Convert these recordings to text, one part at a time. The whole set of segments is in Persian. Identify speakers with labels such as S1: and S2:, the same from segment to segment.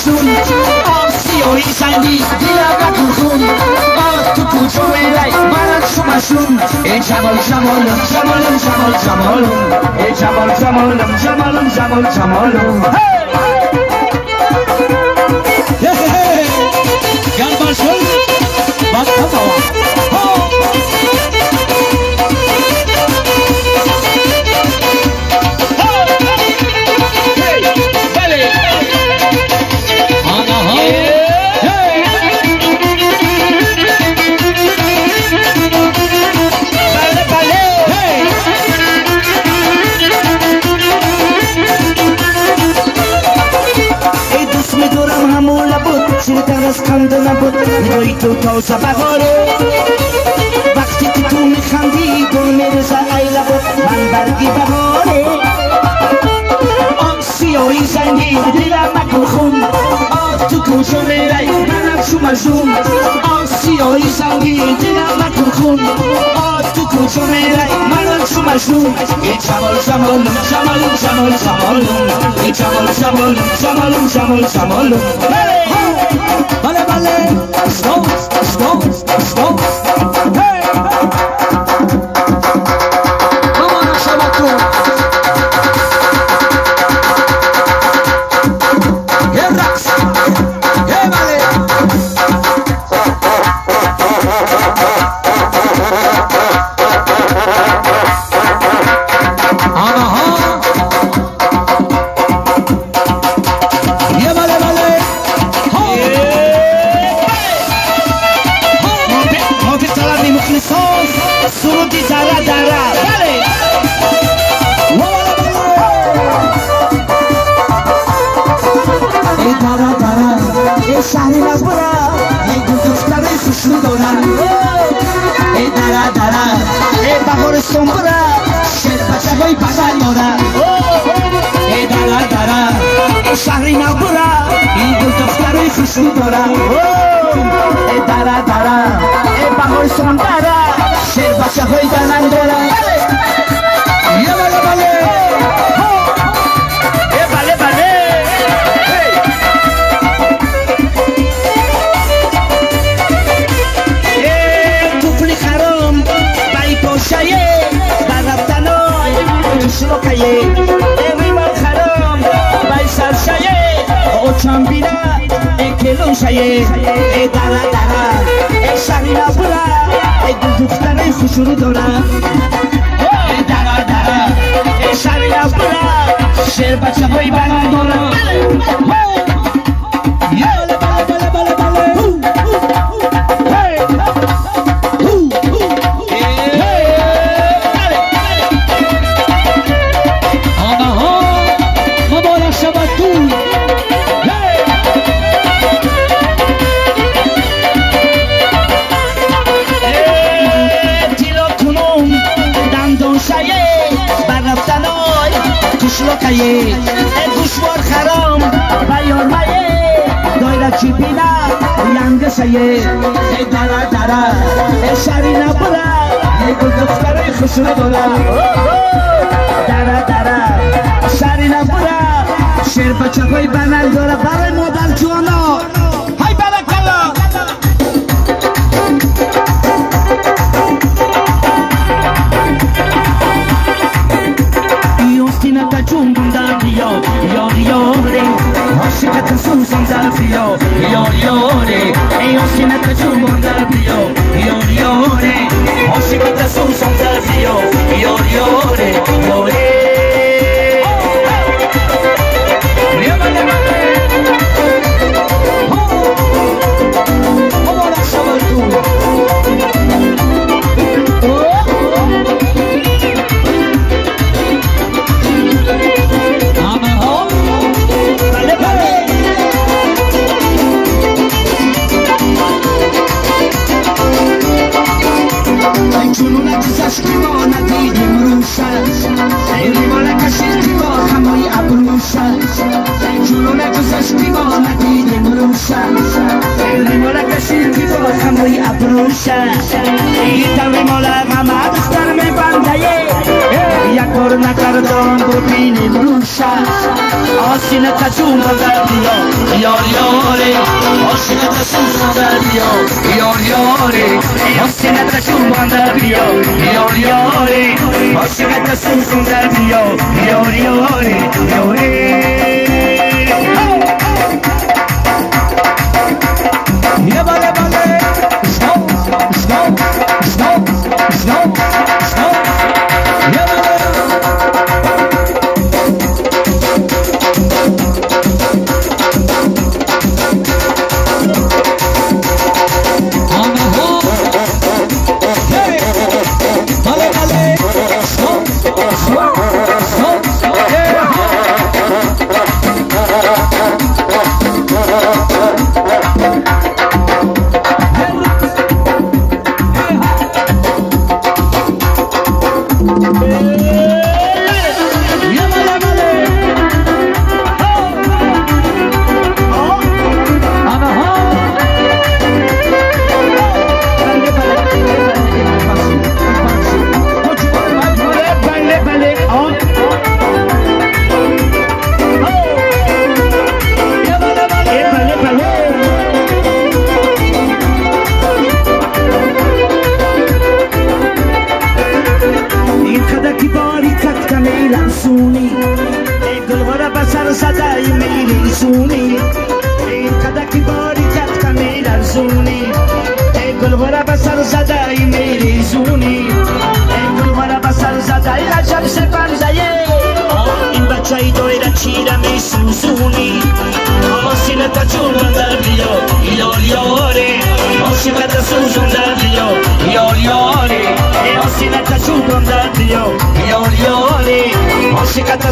S1: شمشون آسی و ایسنگی دیلم نکن تو کوچه میرای من شمشون ای جمال جمالم جمالم جمال جمالم ای جمال جمالم جمالم جمال جمالم گربا شد باز کتاوا از خنده نبود میدوی تو تازه بهاره وقتی که تو میخندی گل میرزه ایله بود من برگی بهاره سیاهی زنگی دیلم نکن خون تو کوچه میری منم شمشون سیاهی زنگی دیلم نکن خون تو کوچه میری منم شمشون ای جمال جمالم جمالم جمال جمالم ای جمال جمالم جمالم جمال جمالم Vale, vale, stop, stop, stop, hey! Vámonos, Sabato! Hey, Rax! Hey, vale! سرودی دره دره بله ای دره دره ای شهری نبره ای دختره خوشو دارن ای دره دره ای بهارستان بره شیر بچه های بغل داره ای دره دره ای شهری نبره ای دختره خوشو دارن ای دره دره ای بهارستان بره شیر بچه های دلن دارن یه بله بله یه بله بله توفلی خرام بای پاشایه برفتن های شروکایه ریمان خرام بای سرشایه اوچان بیره کلون شایه ای دره دره ای شهری نبوره ای دختره خوشورو دارم ای دره دره ای شهری نبوره شیر بچه های بلند دارم بله بله بله بله آنها مبارک شود تو شلوکایه گوشوار خرام بیار مایه دایره چی بینه ینگ شایه ای دره دره ای شهری نبوره ای دختره خوشو داره دره دره شهری نبوره شیر بچه های بنل داره برای مادر جوانا های برکلا عاشقت سوزان در بیا یاریاره ای عاشقت جنبان در بیا یاریاره عاشقت سوزان در بیا یاریاره یاره آسینت جون در بیا یار یاری آسینت سوزون در بیا یار یاری آسینت جون در بیا یار یاری آسینت سوزون در بیا یار یاری یاری یه باله باله snow snow snow snow snow یه باله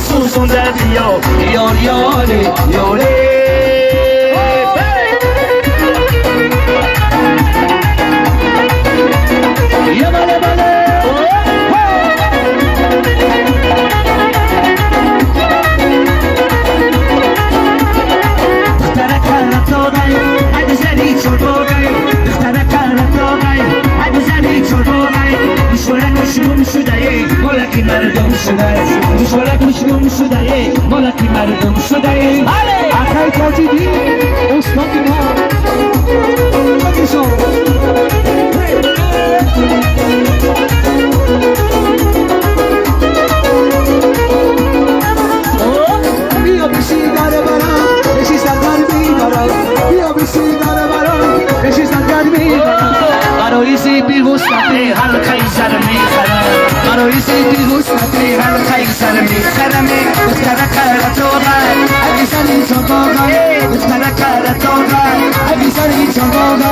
S1: Sus un dadillo, yore, yore. Vale, vale. Estará cara toda, hay de ser dicho toda. Estará cara toda, hay de ser dicho toda. Suena kuşum şudayı, mola ki merdum şudayı. Suena kuşum şudayı, mola ki merdum şudayı. Akay kaçidi, Osman ha. Hadi so. Io mi si dare bara, e si sta darmi bara. Io mi si dare bara, e si sta darmi bara. Maroisi bir gustate halkay zarmi khara. Maroisi bir gustate halkay zarmi khara me. Ustara kara toga, avisani chotoga. Ustara kara toga, avisani chotoga.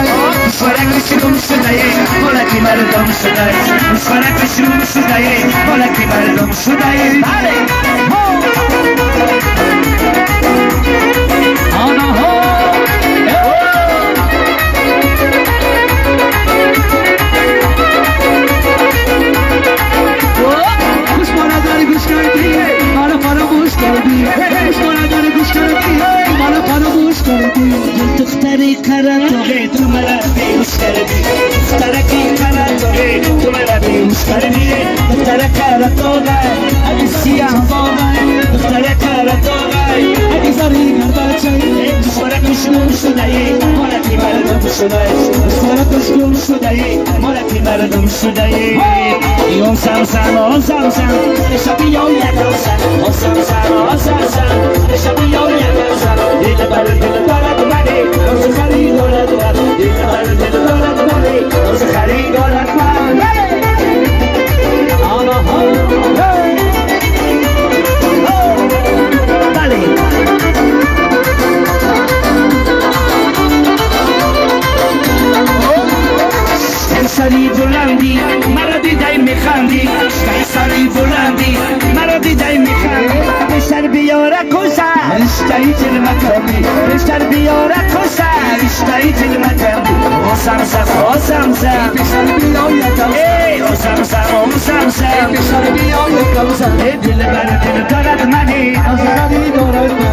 S1: Suara kishum sudaye, mola ki mardum sudaye. Suara kishum sudaye, mola ki mardum sudaye. Ale, ho. Ana ho. تختاری کراتوگه تو مرا بیوش کردی تختاری کراتوگه تو مرا بیوش کردی تختاری کراتوگه ابی سیاه باغی تختاری کراتوگه ابی زری گرداچی سوار کشم شدایی مولا کی مردم شدایی سوار کشم شدایی مولا کی مردم شدایی اون سام شبی یو یکوسان اون سام شبی یو یکوسان دیل بر دیل بر دمانی روز خرید دولت بر دیل بر دیل دولت بری روز خرید دولت بر آنا ها بله سری بلندی مرا دیدای میخندی سری بلندی مرا دیدای میخندی بشر بیاره کوسا اشتایی تل مکردی بشر بیاره کوسا اشتایی تل مکردی او سمسم بشر بیاره کوسا او سمسم بشر بیاره کوسا دل بر دل دارد منی از خری دارد